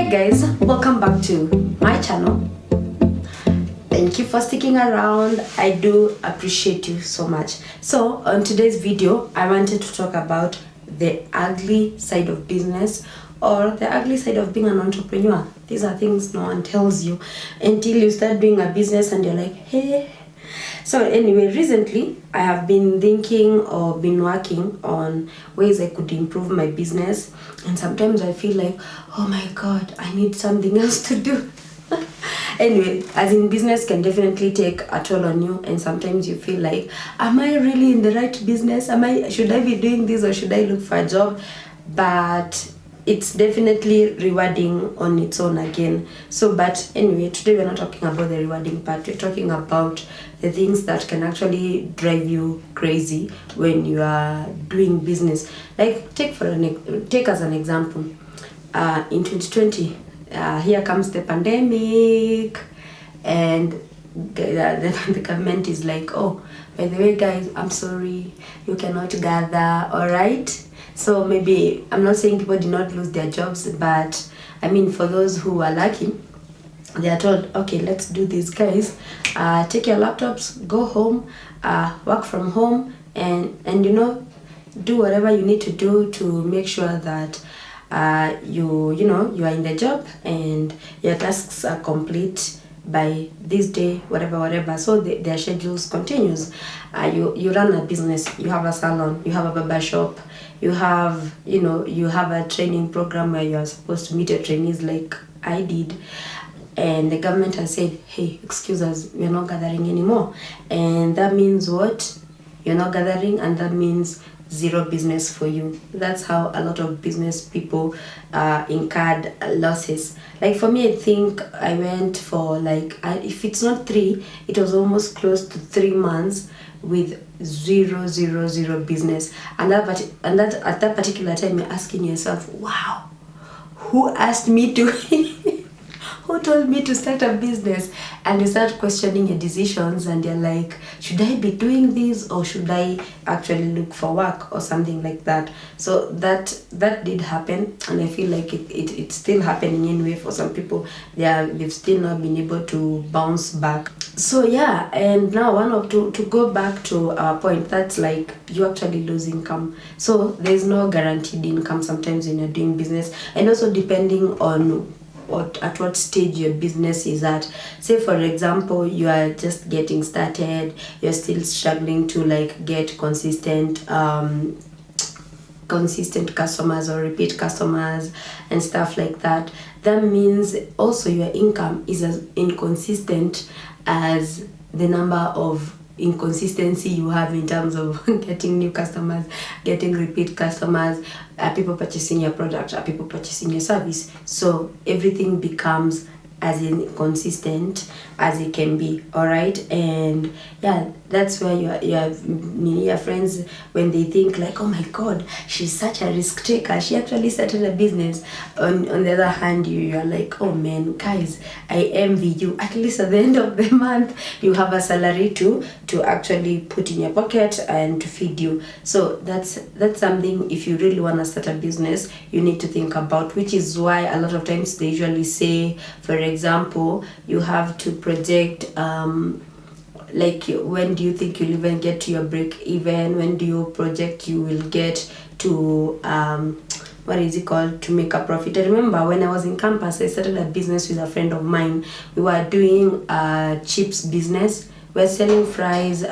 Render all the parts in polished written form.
Hi guys, welcome back to my channel. Thank you for sticking around. I do appreciate you so much. So on today's video, I wanted to talk about the ugly side of business, or the ugly side of being an entrepreneur. These are things no one tells you until you start doing a business and you're like, hey. So anyway, recently I have been thinking or been working on ways I could improve my business, and sometimes I feel like, oh my god, I need something else to do. Anyway, as in, business can definitely take a toll on you, and sometimes you feel like, am I really in the right business? Should I be doing this, or should I look for a job? But it's definitely rewarding on its own again. So, but anyway, today we're not talking about the rewarding part. We're talking about the things that can actually drive you crazy when you are doing business. Like, take as an example, in 2020, here comes the pandemic, and the government is like, oh, by the way guys, I'm sorry, you cannot gather, all right? So maybe, I'm not saying people did not lose their jobs, but I mean, for those who are lucky, they are told, okay, let's do this guys. Take your laptops, go home, work from home, and you know, do whatever you need to do to make sure that you are in the job and your tasks are complete by this day, whatever. So their schedules continues. You run a business, you have a salon, you have a barber shop, you have a training program where you are supposed to meet your trainees like I did, and the government has said, hey, excuse us, we're not gathering anymore. And that means what? You're not gathering, and that means zero business for you. That's how a lot of business people incurred losses. Like for me, I think I went for if it's not 3, it was almost close to 3 months with zero business. And that at that particular time, you're asking yourself, wow, who asked me to who told me to start a business? And you start questioning your decisions, and you're like, should I be doing this, or should I actually look for work or something like that? So that did happen, and I feel like it's still happening anyway for some people. They've still not been able to bounce back. So yeah, and now to go back to our point, that's like you actually lose income. So there's no guaranteed income sometimes when you're doing business, and also depending on at what stage your business is at. Say for example, you are just getting started, you're still struggling to get consistent customers or repeat customers and stuff like that. That means also your income is as inconsistent as the number of inconsistency you have in terms of getting new customers, getting repeat customers, people purchasing your product, people purchasing your service. So everything becomes as inconsistent as it can be, all right? And yeah, that's where your friends, when they think like, oh my god, she's such a risk taker, she actually started a business. On the other hand, you're like, oh man, guys, I envy you. At least at the end of the month, you have a salary to actually put in your pocket and to feed you. So that's something, if you really want to start a business, you need to think about, which is why a lot of times they usually say, for example, you have to project when do you think you'll even get to your break even? When do you project you will get to to make a profit? I remember when I was in campus, I started a business with a friend of mine. We were doing a chips business. We're selling fries,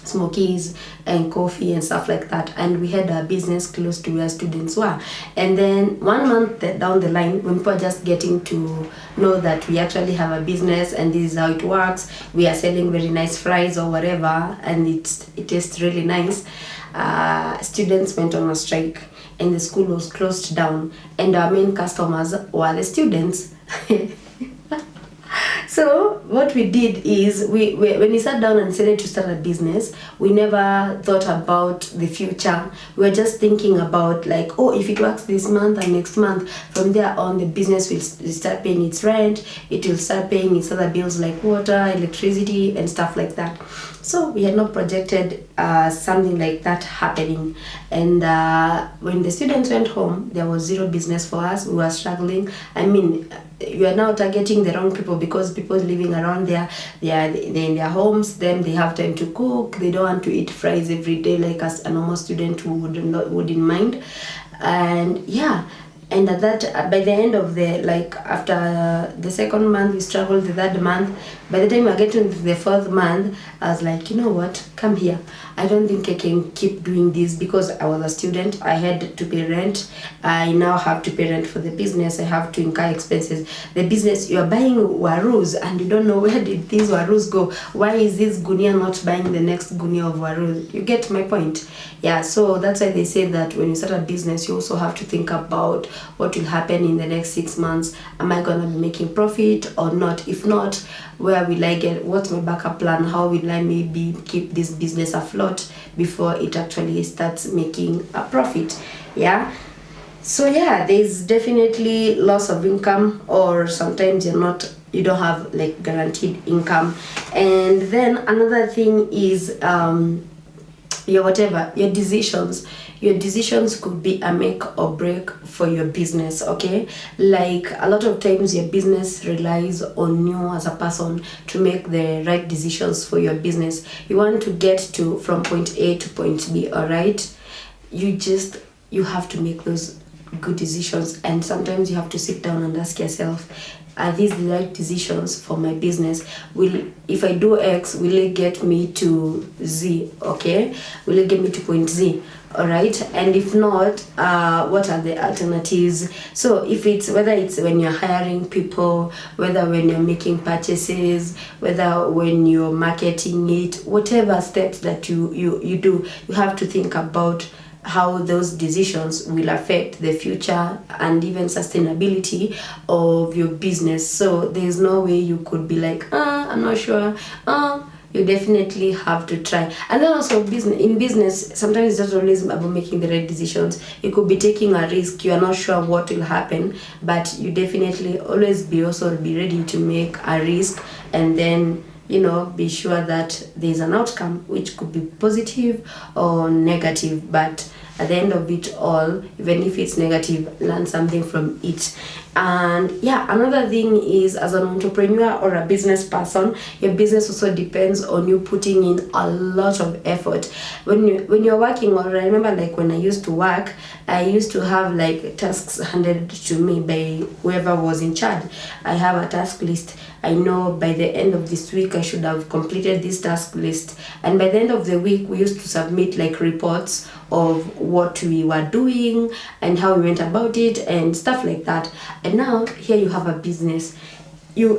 smokies and coffee and stuff like that, and we had a business close to where students were. And then 1 month down the line, when people are just getting to know that we actually have a business and this is how it works, we are selling very nice fries or whatever, and it tastes really nice, students went on a strike and the school was closed down, and our main customers were the students. So what we did is, when we sat down and decided to start a business, we never thought about the future. We were just thinking about like, oh, if it works this month and next month, from there on the business will start paying its rent, it will start paying its other bills like water, electricity and stuff like that. So we had not projected something like that happening. And when the students went home, there was zero business for us. We were struggling. I mean, you are now targeting the wrong people, because people living around there, they're in their homes, then they have time to cook. They don't want to eat fries every day like as a normal student who wouldn't mind. And yeah, and at that, by the end of the, like, after the second month we struggled, the third month, by the time I get to the fourth month, I was like, you know what, come here, I don't think I can keep doing this, because I was a student, I had to pay rent, I now have to pay rent for the business, I have to incur expenses. The business, you're buying warus and you don't know where did these warus go. Why is this gunia not buying the next gunia of warus? You get my point? Yeah, so that's why they say that when you start a business, you also have to think about what will happen in the next 6 months. Am I gonna be making profit or not? If not, where will I get, what's my backup plan? How will I maybe keep this business afloat before it actually starts making a profit? Yeah. So yeah, there's definitely loss of income, or sometimes you don't have like guaranteed income. And then another thing is your decisions could be a make or break for your business. Okay, like a lot of times your business relies on you as a person to make the right decisions for your business. You want to get to from point A to point B, all right? You have to make those good decisions, and sometimes you have to sit down and ask yourself, are these the right decisions for my business? If I do X, will it get me to Z? Okay, will it get me to point Z? All right, and if not, what are the alternatives? So if it's, whether it's when you're hiring people, whether when you're making purchases, whether when you're marketing it, whatever steps that you do, you have to think about how those decisions will affect the future and even sustainability of your business. So there's no way you could be like, I'm not sure. You definitely have to try. And then also in business, sometimes it's not always about making the right decisions. You could be taking a risk. You are not sure what will happen, but you definitely always be ready to make a risk, and then be sure that there's an outcome, which could be positive or negative. But at the end of it all, even if it's negative, learn something from it. And yeah, another thing is, as an entrepreneur or a business person, your business also depends on you putting in a lot of effort. When you're working, or I remember like when I used to work, I used to have like tasks handed to me by whoever was in charge. I have a task list. I know by the end of this week I should have completed this task list, and by the end of the week we used to submit like reports of what we were doing and how we went about it and stuff like that. And now here you have a business.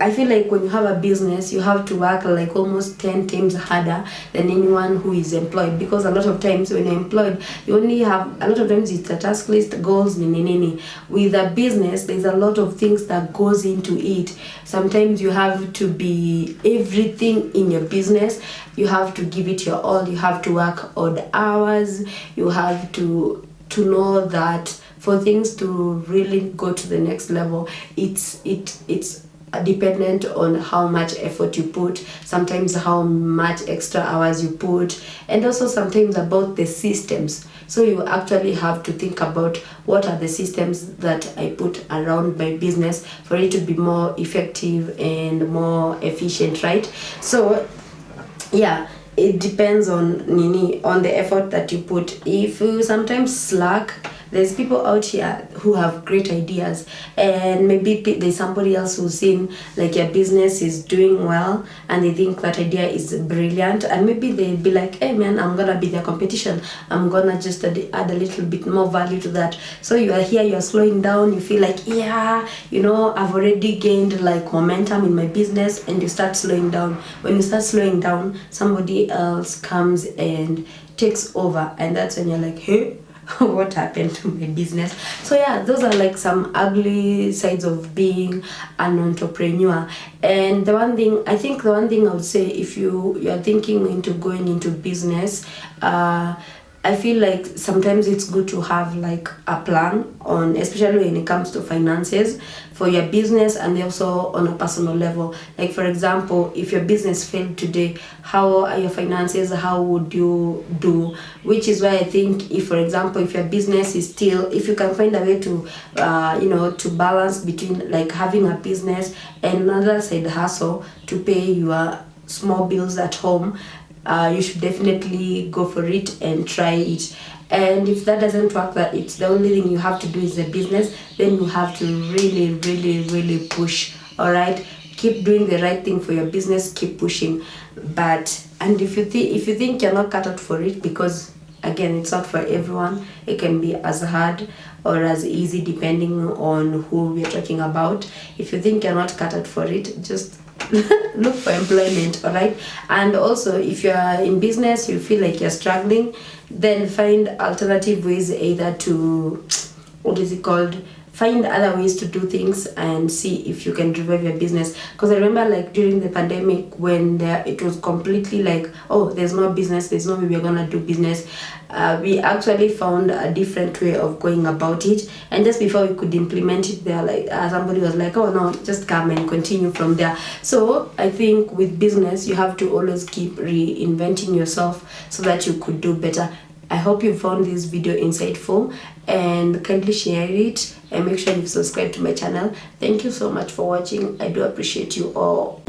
I feel like when you have a business, you have to work like almost 10 times harder than anyone who is employed, because a lot of times when you're employed, you only have, a lot of times it's a task list, goals, nini. With a business, there's a lot of things that goes into it. Sometimes you have to be everything in your business. You have to give it your all. You have to work odd hours. You have to know that for things to really go to the next level, it's dependent on how much effort you put, sometimes how much extra hours you put, and also sometimes about the systems. So you actually have to think about what are the systems that I put around my business for it to be more effective and more efficient, right? So yeah, it depends on the effort that you put. If you sometimes slack, there's people out here who have great ideas, and maybe there's somebody else who's seen like your business is doing well and they think that idea is brilliant, and maybe they'll be like, hey man, I'm gonna be their competition, I'm gonna just add a little bit more value to that. So you are here, you're slowing down, you feel like, yeah, I've already gained like momentum in my business, and you start slowing down. When you start slowing down, somebody else comes and takes over, and that's when you're like, hey, what happened to my business? So yeah, those are like some ugly sides of being an entrepreneur. And the one thing I would say, if you are thinking into going into business, I feel like sometimes it's good to have like a plan on, especially when it comes to finances for your business and also on a personal level. Like for example, if your business failed today, how are your finances? How would you do? Which is why I think, if for example, if your business is still, if you can find a way to, to balance between like having a business and another side hustle to pay your small bills at home, you should definitely go for it and try it. And if that doesn't work, that it's the only thing you have to do is the business, then you have to really push. All right, keep doing the right thing for your business, keep pushing. But and if you think you're not cut out for it, because again, it's not for everyone, it can be as hard or as easy depending on who we're talking about. If you think you're not cut out for it, just look for employment. All right. And also, if you're in business, you feel like you're struggling, then find alternative ways, either to, what is it called, find other ways to do things and see if you can revive your business. Because I remember like during the pandemic, when it was completely like, oh, there's no business, there's no way we're gonna do business, we actually found a different way of going about it. And just before we could implement it, there like somebody was like, oh no, just come and continue from there. So I think with business, you have to always keep reinventing yourself so that you could do better. I hope you found this video insightful, and kindly share it and make sure you subscribe to my channel. Thank you so much for watching. I do appreciate you all.